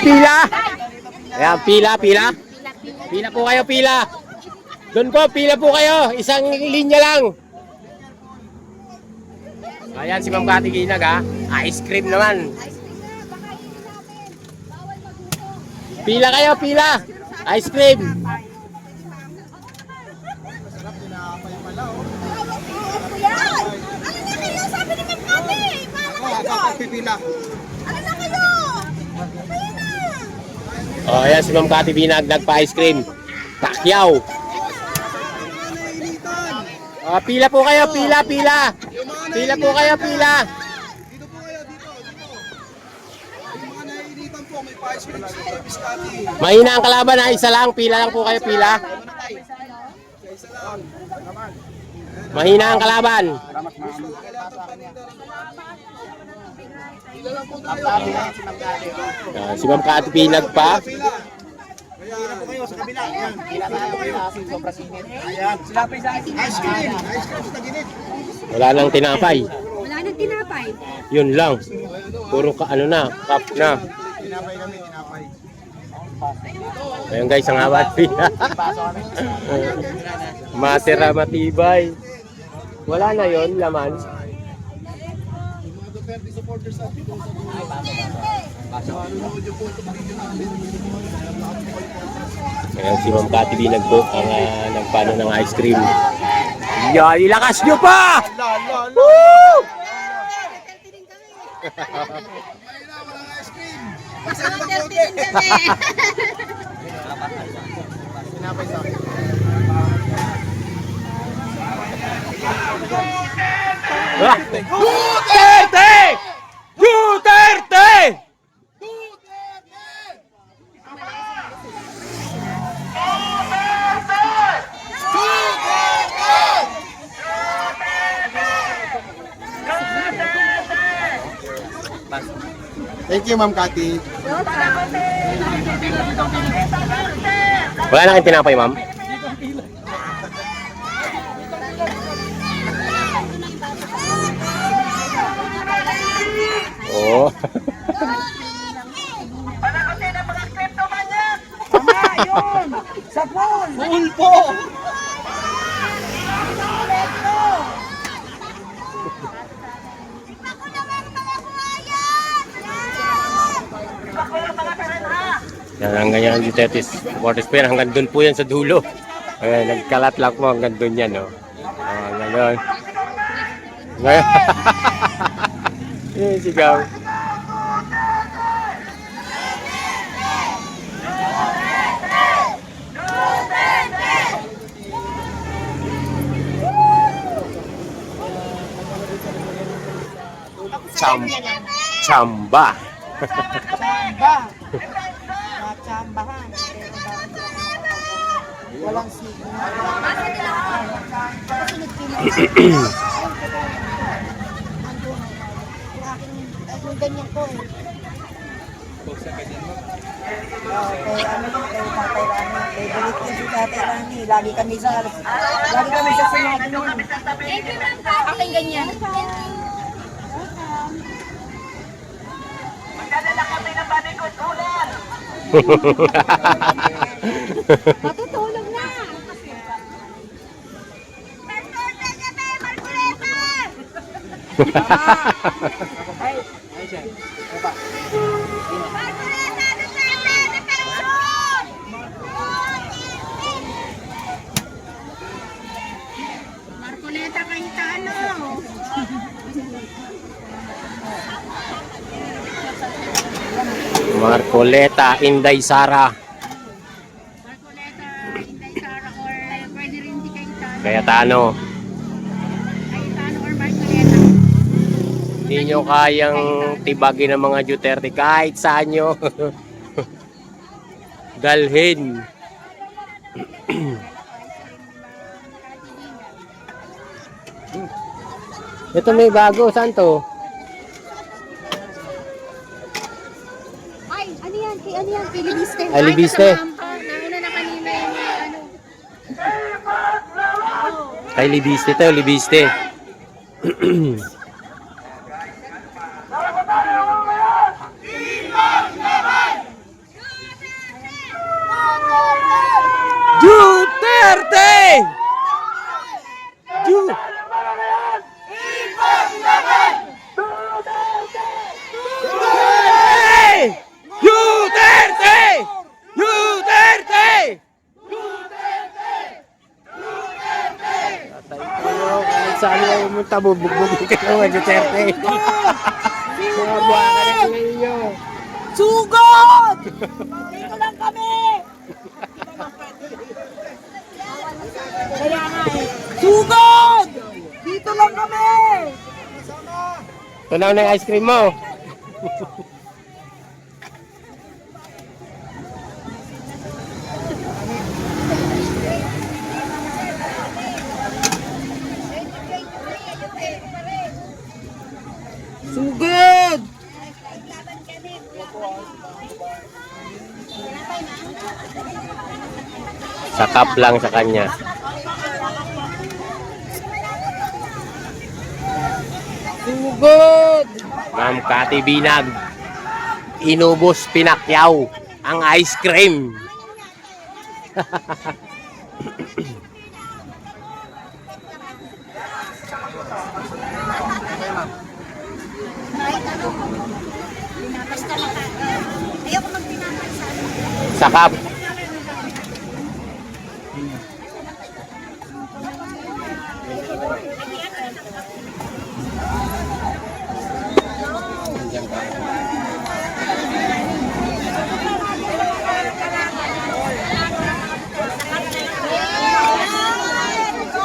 Pila. Ayan, pila. Pila po kayo, pila. Doon po, pila po kayo. Isang linya lang. Ayan, si Ma'am Cathy Ginag, ha. Ice cream naman. Pila kayo, pila. Ice cream. Oh, ayan si Ma'am Cathy Ginag, nagpa-ice cream. Takyaw. Pila po kayo, pila. Pila po kayo, pila. Dito po kayo, dito. Yung mga naiinitan po, may pa-ice cream si Biscati. Mahina ang kalaban, ha. Isa lang, pila lang po kayo, pila. Mahina ang kalaban. Si Ma'am Cathy Ginag pa. Pila po kayo sa kabila. Ayan. Pila po kayo. Sobrang sinit. Ayan. Silapay sa akin. Ice cream. Ice cream sa taginit. Wala nang tinapay. Wala nang tinapay. Yun lang. Puro ano na, cup na. Tinapay kami, tinapay. Ayun guys, ang hawat pila. Matira matibay. Wala na yon laman. Mga Duterte supporters sa dito sa Ayan si Ma'am Cathy Ginag po ang nagpano ng ice cream. Yeah, ilakas nyo pa! Woo! Duterte! Duterte! Thank you, Ma'am Cathy. Wala na kayong tinapay, ma'am? Oh. Tama, yun! Sa pool! Pool po! Yan ang ganyan ang Duterte supporters po yan. Hanggang doon po yan sa dulo. Nagkalat lang po hanggang doon yan. Oh. Ngayon. Ngayon. Sigaw. Chamba. Chamba! Nachambahan. Pero bakit walang signal? Yung ganyan ko eh. Kay Tatay Rani, kay Bulit ko si Tatay Rani. Lagi kami sa sinabi nun. Aking ganyan. Matutulog na. Marcoleta Cayetano. Marcoleta, Inday Sara. Marcoleta, Inday Sara, or pwede rin di Cayetano. Cayetano. Cayetano or Marcoleta. Hindi nyo kayang tibagin ng mga Duterte kahit saan nyo. Dalhin. Ito may bago. Saan to? Ay, ano yan? Ano yan? Pilibiste. Ay, Libiste. Nauna na kanina yung ano. Kay Libiste to, Libiste. Pumunta, bubugbugin ka naman, Duterte. Mga buha ka na ninyo. Sugod! Dito lang kami! Kaya nga eh. Sugod! Dito lang kami! Tunaw na yung ice cream mo. Sugod! Sakap lang sa kanya. Sugod! Ma'am Cathy Binag, inubos pinakyaw ang ice cream. Ayoko magpinapansan. Sakap.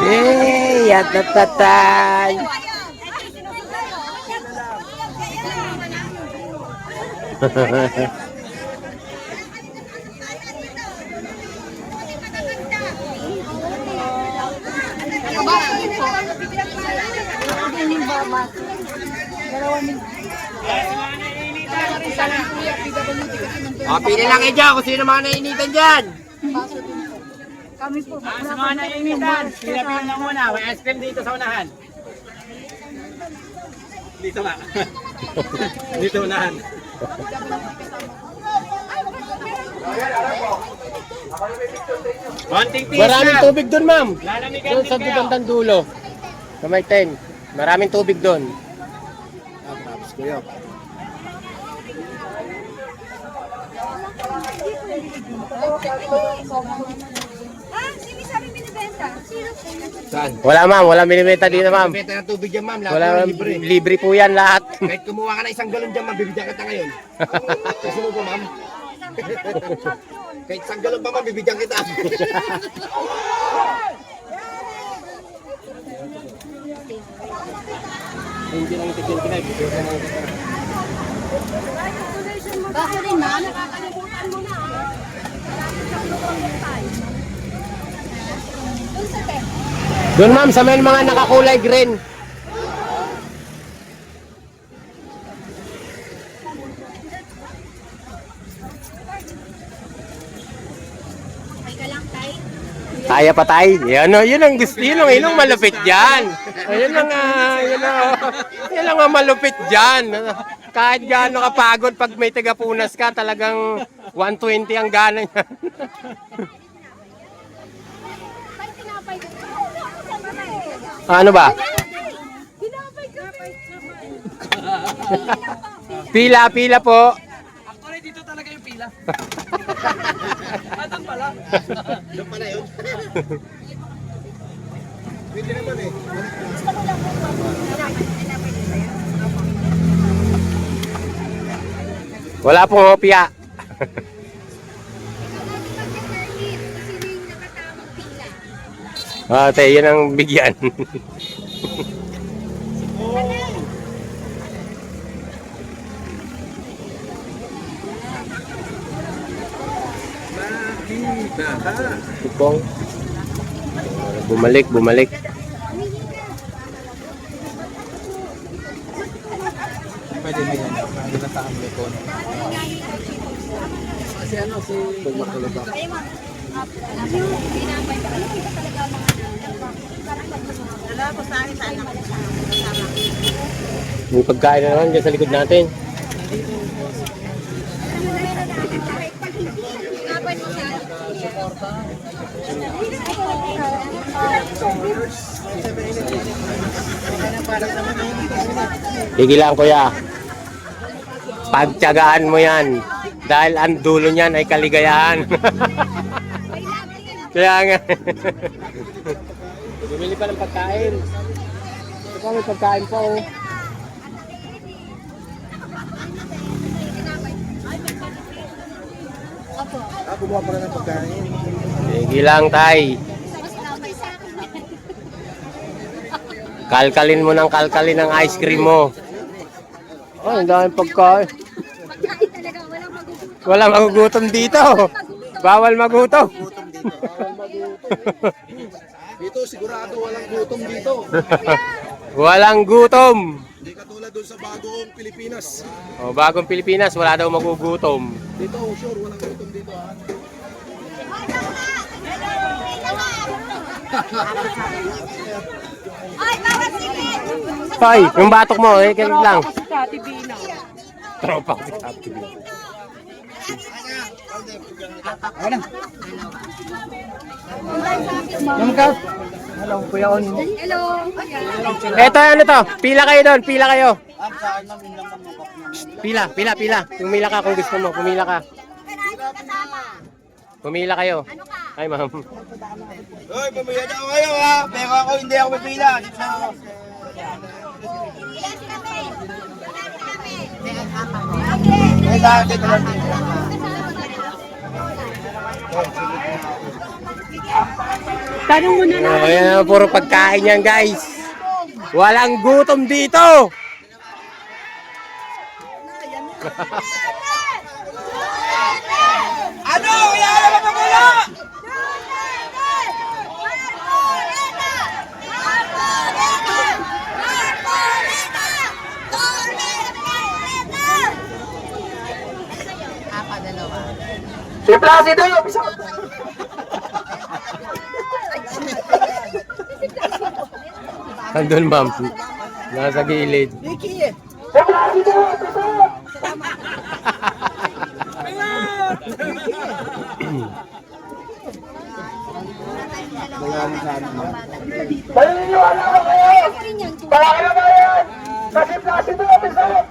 Yay! Yatatatay! Pili lang kayo dyan kung sino mga nainitan dyan. Kami po. Sa mga nainitan, pila-pila na muna. May ice cream dito sa unahan. Dito nga. Dito unahan. Konting tiis Maraming lang. tubig doon, ma'am. Lalamigan Doon din sa kayo. bandang dulo. Sa may 10. Maraming tubig doon. Tapos ko yun. Sino sabi binibenta? Sino? Saan? Wala, ma'am. Wala minimeta dito, ma'am. Benta ng tubig dyan, ma'am. Lahat Wala, ng libre. libre po yan lahat. Kahit kumuha ka na isang galon dyan, ma'am, bibigyan kita ngayon. Gusto mo ba, ma'am? Kahit isang galon pa, ma'am, bibigyan kita. Hindi lang itigil kinay. Baka rin na, nakakalimutan mo na. Doon sa tent. Doon, ma'am, sa may mga nakakulay green. Kaya pa tayo. Yan o, yun ang gusto, yun ang malupit dyan. Ayun lang yun lang ang malupit dyan. Kahit gaano kapagod pag may tagapunas ka, talagang 120 ang gana niya. Ano ba? Pila po. Actually, dito talaga yung pila. Atang pala. Doon pala yun. Pwede naman eh. Wala pong hopya. Ate, yun ang bigyan. Kupong. Bumalik. Pwede din yan. Pwede na sa Amlecon. Kasi ano, si Magkalaga. May pagkain na naman dyan sa likod natin. Higilan kuya. Pagtiyagaan mo yan. Dahil ang dulo niyan ay kaligayahan. Kaya nga. Bumili pa ng pagkain. Ito may pagkain pa oh. Kumuha pa ng pagkain. Sige lang, tay. Kalkalin mo ng kalkalin ang ice cream mo. Oh, ang daming pagkain. Pagkain talaga, walang magugutom. Wala magugutom dito. Bawal magutom. Dito sigurado walang gutom dito. Walang gutom. Hindi katulad doon sa bagong Pilipinas. Oh, bagong Pilipinas, wala daw magugutom. Dito, sure, walang gutom dito ha. Ay, bawat singit! Hoy, yung batok mo, eh, ganun lang. Tropa ko si Kati Bina. Hello, Kuya Onin. Hello! Eto, ano to? Pila kayo doon, pila kayo. Pila. Pumila ka kung gusto mo, pumila ka. Kasama. Pumila kayo. Ano ka? Ay, ma'am. Hoy, pamilya daw kayo ha. Pero ako hindi ako pipila. Dito na ako. Ilan sila, May? Ilan sila, May? May sa akin dito lang. Oh, yan, puro pagkain yan, guys. Walang gutom dito. Ano? Kaya naman magulo! Si Placido yung isa. Andun, ma'am. Nasa gilid. Naniniwala ko kayo! Palaki na ba yan? Kasi Placido yung isa.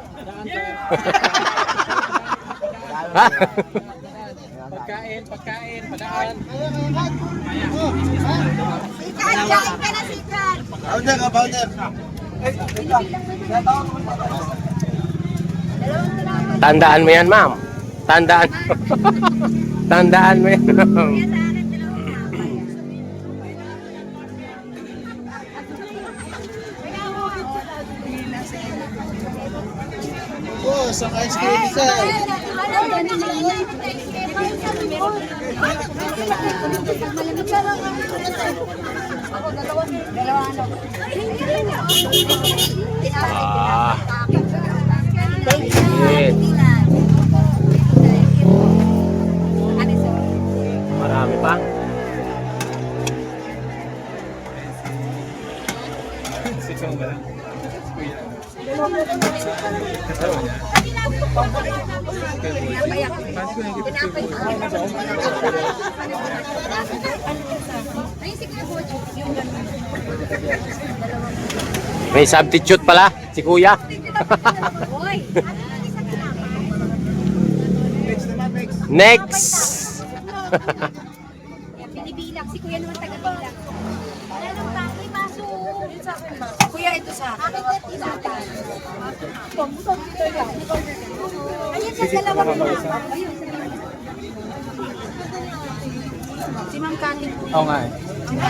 Pagkain, padaan. Sikat, kain ka na, sikat! Bounder ka, bounder. Tandaan mo yan, ma'am. Tandaan. Tandaan mo yan, ma'am. Kaya sa akin, dalawang tao. Oh, sa ice cream isa. Ah. Yes. Marami pa. May substitute pala, si kuya. Next! Binibilang, si kuya naman taga-bilang. Wala nang bakit, baso. Kuya, ito sa akin. Ayun, sa dalawa ko. Ayun, Si Ma'am Kating po. Oo nga eh.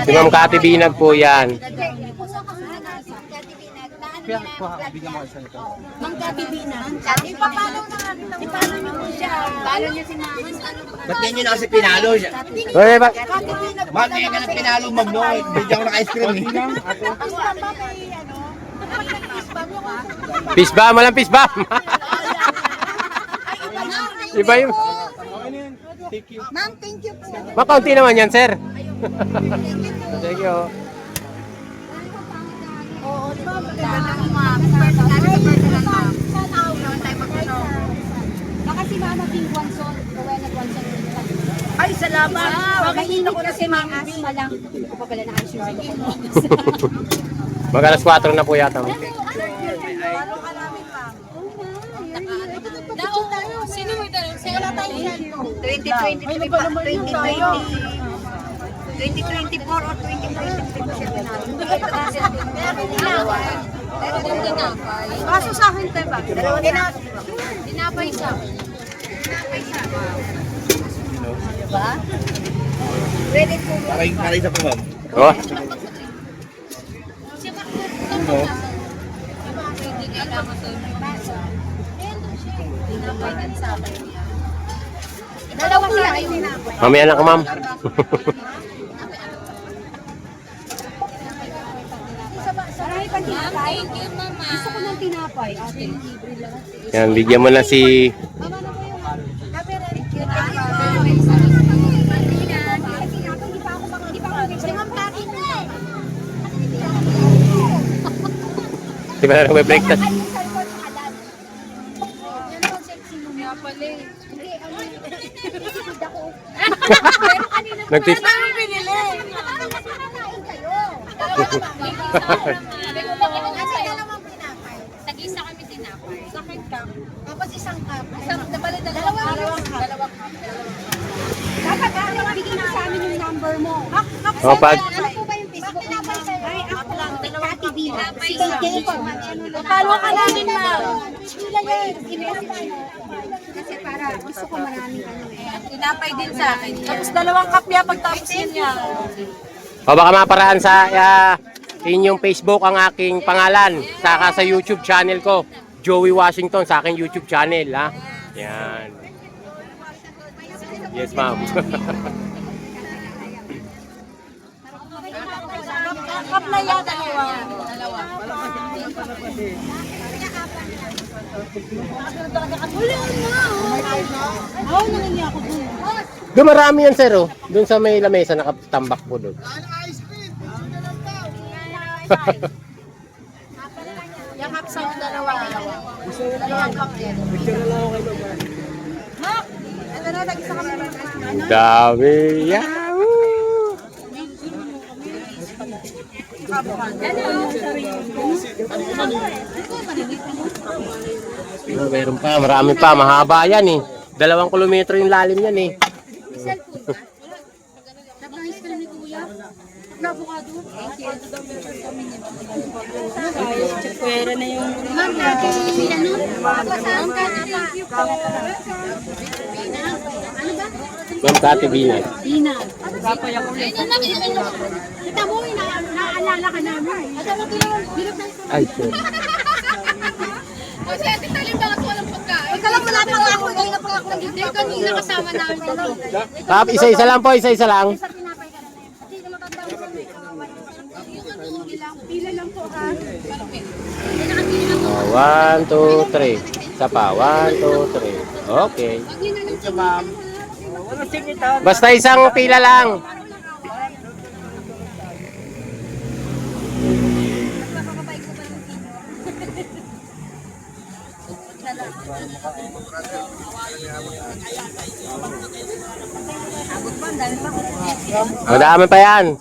Si Ma'am Kati Binag po yan. Bigyan mo isa nito. Ma'am Katibina. Ipapalo na nga. Ipalo niyo po siya. Palo niya si Ma'am. Ba't ganyan na kasi pinalo siya? Oy, ba? Ma'am, kaya ka na pinalo, ma'am, no? Bigyan ko ng ice cream. Peace bomb, walang peace bomb. Iba yung... Ma'am, thank you po. Makaunti naman yan, sir. Thank you. Oo, di ba? Ma'am, personal, ma'am. Noon tayo magtanong. Baka si Mama Ping Guanzon, Rowena Guanzon. Ay, salamat. Mainit ko na si Ma'am Asma lang. Hindi ko pa pala na-ayos yung Mag alas 4 na po yata. Paano ka namin, ma'am? Sino mo ito? Wala tayong cellphone. 2023 pa. 2020. 2024 or 2025 siya tinalo. Hindi ka pa kasi. Kaso sa akin, diba? Tinapay siya. Diba? Ready po. Paray sa po, ma'am. Oh. Dalawa sila yung tinapay. Mamaya na ka, ma'am. Marami pang tinapay. Thank you, mama. Gusto ko ng tinapay. Ate. Yan, bigyan mo na si... Mama na po yung Di ba na nagbe-breakfast? Nagtis... Tag-isa kami tinapay. Sakit ka. Tapos isang cup. Dalawang cup. Dapat bigyan mo sa amin yung number mo. Oh, pag... Ano po ba yung Facebook mo? Ay, ako lang. Kati Bina. Sige, Jacob. Follow ka namin, ma'am. Kasi para gusto ko maraming ano eh. Tinapay din sa akin. Tapos dalawang kapya pagtapos niya. O baka maparaan sa inyong Facebook ang aking pangalan. Saka sa YouTube channel ko. Joey Washington sa aking YouTube channel. Ha? Yan. Yes, ma'am. Kap na yan, dalawa. Doon marami yan, sir. Oh. Doon sa may lamesa nakatambak po doon. Yung cup sa dalawa. Dalawang cup din. Mak! Ito na, tag-isa kami ng ano? Dami. Yahoo! Meron pa, marami pa. Mahaba yan eh. 2 kilometro yung lalim yan eh. Pwera na yung... Ma'am, natin ano? Papasaan ka na pa. Ano ba? Ma'am Kati Binay. Bina. Kita mo, naaalala ka namin. Ay, sir. Kasi ate talim bakit walang pagkain? Pagkalang wala pa nga ako, hindi na pa ako nag-hindi. Kanina kasama namin dito. Tap, isa-isa lang po, isa-isa lang. Sa tinapay ka na na yun. Kasi na matanda mo may kawawa. Yung ano, pila lang po ha. Hindi nakapila lang po. 1, 2, 3. Isa pa, 1, 2, 3. Okay. Huwag niyo na lang ma'am. Basta isang pila lang. Madami pa yan.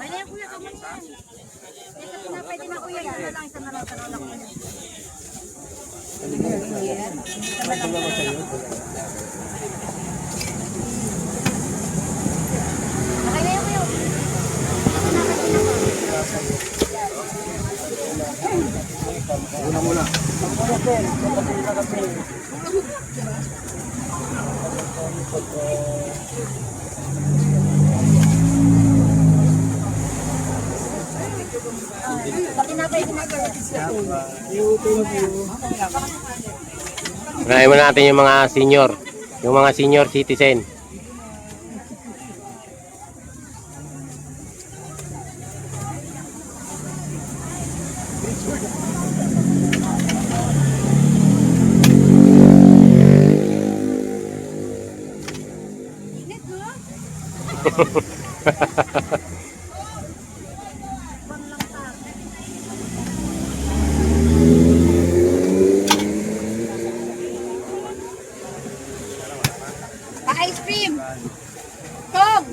Unahin mo natin yung mga senior. Yung mga senior citizen. Pa-ice cream. Kong.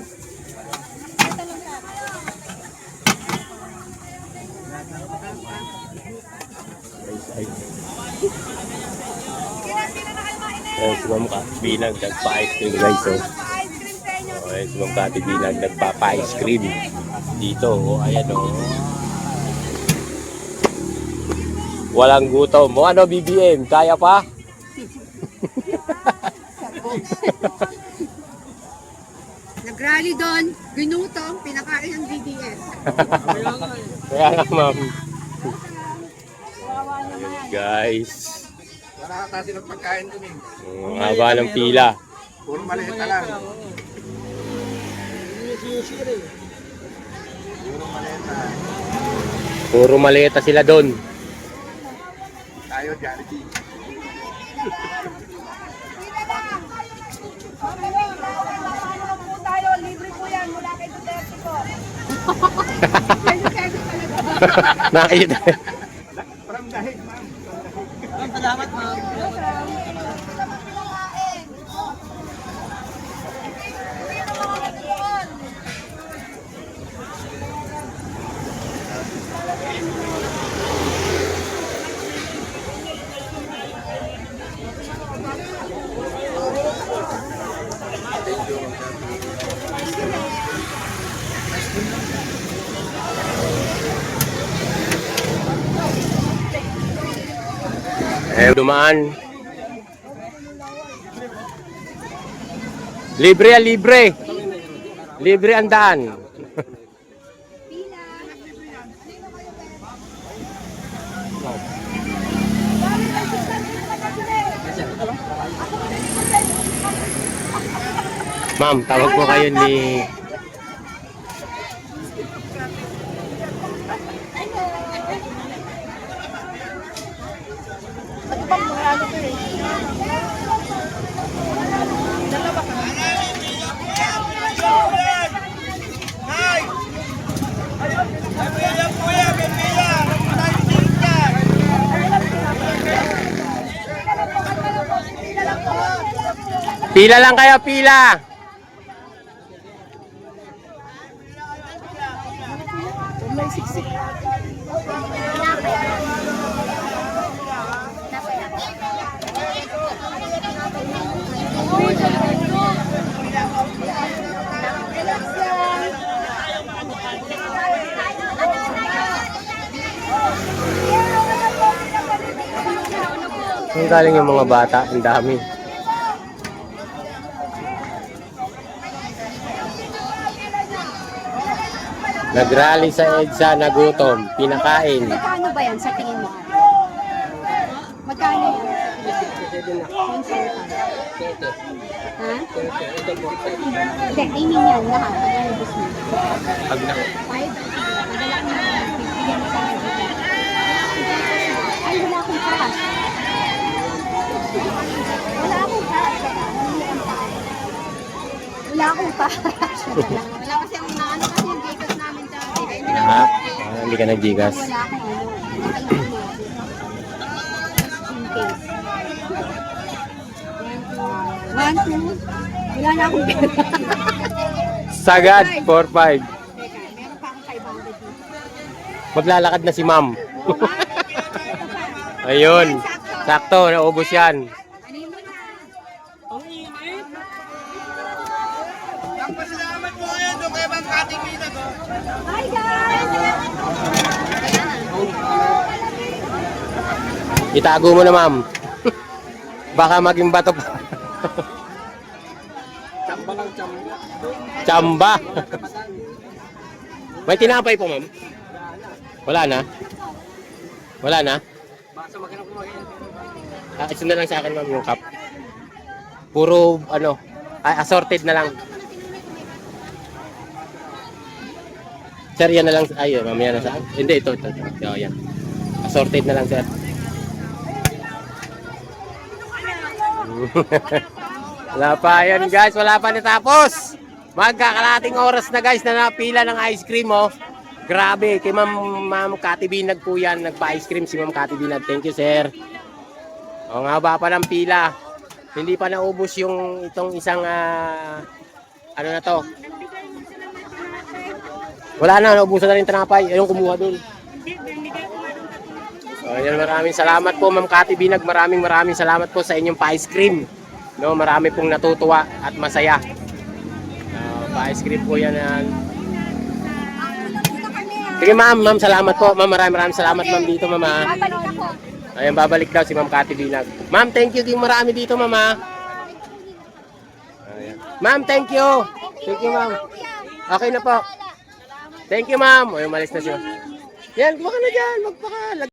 Ayan si Ma'am Binag, nagpa-ice cream guys. So. Pa-ice cream sa inyo. Ayan si Ma'am Kati Binag nagpapa-ice cream dito. O, ayan o. Walang gutom. O ano, BBM? Kaya pa? Nag-rally doon, ginutom, pinakain ng DDS. Kaya nga, ma'am. Guys. Wala ka kasi ng pagkain dun eh. Ang haba ng pila. Puro maliit na lang. Puro maleta sila doon. Tayo, Jollibee. tayo, libre po yan, mula kay Duterte ko. Nakita. From dahig, ma'am. Salamat, ma'am. Dumaan. Libre yan, libre. Libre ang daan. Ma'am, tawag po kayo ni... Pila lang kayo, pila. Ang galing yung mga bata, ang dami. Nagrally sa EDSA, nagutom, pinakain. Magkano ba yan sa tingin mo? Magkano yan? Ha? Hindi, I mean yan lahat. Pag nalabas mo. Pag na... Madala ko na. Bigyan mo sa akin. Ay, wala akong cash. Wala akong cash. Wala akong cash. Wala kasi ang naano kasi yung gigas namin sa Ha? Hindi ka nag-gigas. wala akong ano. One, two. Wala na akong pera. Sagad, 4-5. Teka, meron pa akong 500 dito. Maglalakad na si ma'am. Ayun. Sakto, naubos yan. Ano yun muna? Ang pasalamat mo ngayon doon kay Ma'am Kati Binag. Hi guys! Itago mo na, ma'am. Baka maging bato pa. Chamba. May tinapay po, ma'am? Wala na? Wala na? Isa na lang sa akin, ma'am, yung cup. Puro, ano, assorted na lang. Sir, yan na lang. Ay, mamaya na sa akin. Hindi, ito. Oh, yan. Assorted na lang, sir. Wala pa yan, guys. Wala pa natapos. Magkakalating oras na, guys, na napila ng ice cream, oh. Grabe. Kay Ma'am Kati Binag po yan. Nagpa-ice cream si Ma'am Kati Binag. Thank you, sir. O, nga ba pa ng pila. Hindi pa naubos yung itong isang, ano na to. Wala na, naubusan na rin tinapay. Ayun, kumuha dun. So, yan, maraming salamat po, Ma'am Kati Binag. Maraming salamat po sa inyong pa-ice cream. No, marami pong natutuwa at masaya. Pa-ice cream po yan. Sige ma'am, ma'am, salamat po. Ma'am, maraming salamat ma'am dito, ma'am. Babalik ako. Ayan, babalik daw si Ma'am Cathy Binag. Ma'am, thank you din marami dito, ma'am. Ayan. Ma'am, thank you. Thank you, ma'am. Okay na po. Thank you, ma'am. O, umalis na siya. Yan, kuha ka na dyan. Magpaka.